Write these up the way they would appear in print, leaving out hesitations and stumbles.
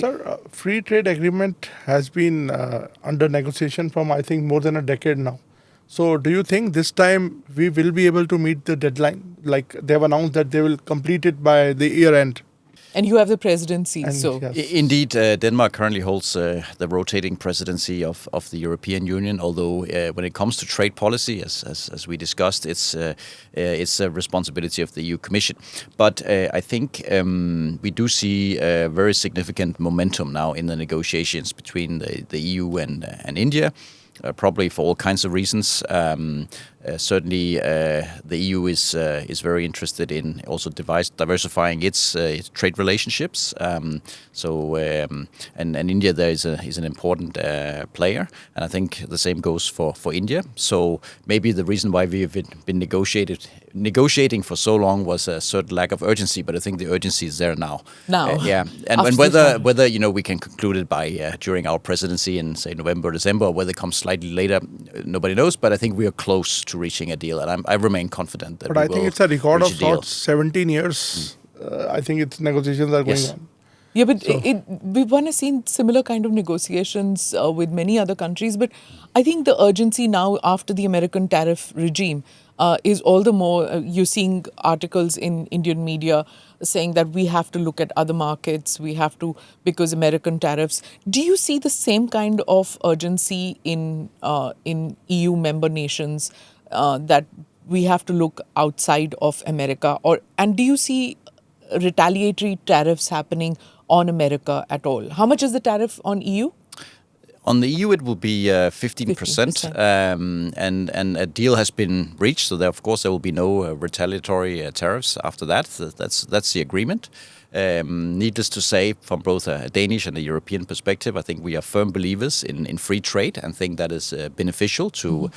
Sir, free trade agreement has been under negotiation from, I think, more than a decade now. So do you think this time we will be able to meet the deadline? Like they have announced that they will complete it by the year end. And you have the presidency, And so... yes. Indeed, Denmark currently holds the rotating presidency of the European Union, although when it comes to trade policy, as we discussed, it's a responsibility of the EU Commission. But I think we do see very significant momentum now in the negotiations between the EU and India. Probably for all kinds of reasons. Certainly, the EU is very interested in also diversifying its trade relationships. And India there is an important player, and I think the same goes for India. So maybe the reason why we have been negotiating for so long was a certain lack of urgency, but I think the urgency is there now. And whether we can conclude it by during our presidency in say November, December, or whether it comes slightly later, nobody knows. But I think we are close to reaching a deal, and I remain confident that. But I think it's a record of sorts. 17 years. I think its negotiations are going on. Yeah, but we've seen similar kind of negotiations with many other countries. But I think the urgency now after the American tariff regime is all the more. You're seeing articles in Indian media saying that we have to look at other markets. We have to, because American tariffs. Do you see the same kind of urgency in EU member nations that we have to look outside of America? And do you see retaliatory tariffs happening on America at all? How much is the tariff on EU? On the EU, it will be 15%, and a deal has been reached. So, of course, there will be no retaliatory tariffs after that. That's the agreement. Needless to say, from both a Danish and a European perspective, I think we are firm believers in free trade and think that is beneficial to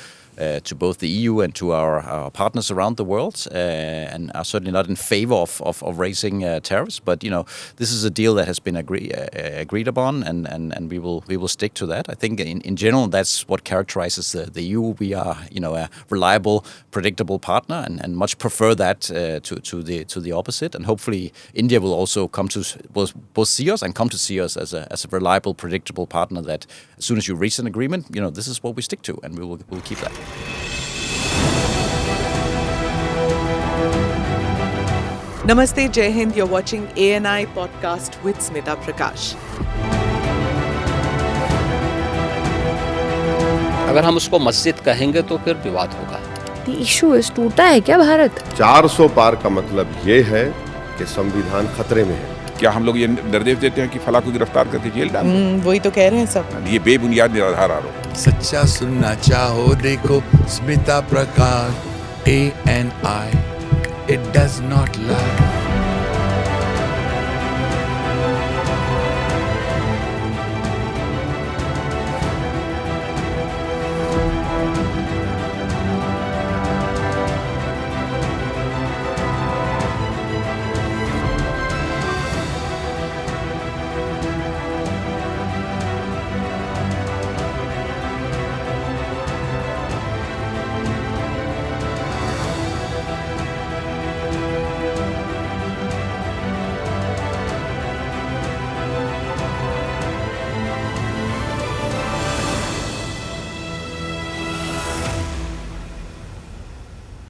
both the EU and to our partners around the world, and are certainly not in favor of raising tariffs. But this is a deal that has been agreed upon, and we will stick to that. I think in general that's what characterizes the EU. We are a reliable, predictable partner, and much prefer that to the opposite. And hopefully India will also come to both see us and come to see us as a reliable, predictable partner. That as soon as you reach an agreement, this is what we stick to, and we'll keep that. Namaste, Jai Hind. You're watching ANI podcast with Smita Prakash. अगर हम उसको मस्जिद कहेंगे तो फिर विवाद होगा. The issue is टूटा है क्या भारत? 400 पार का मतलब ये है कि संविधान खतरे में है. क्या हम लोग ये निर्देश देते हैं कि फला को गिरफ्तार करके जेल डाल दें? वही तो कह रहे हैं सब. ये बेबुनियाद निराधार आरोप. सच्चा सुनना चाहो देखो स्मिता प्रकाश ANI. It does not lie.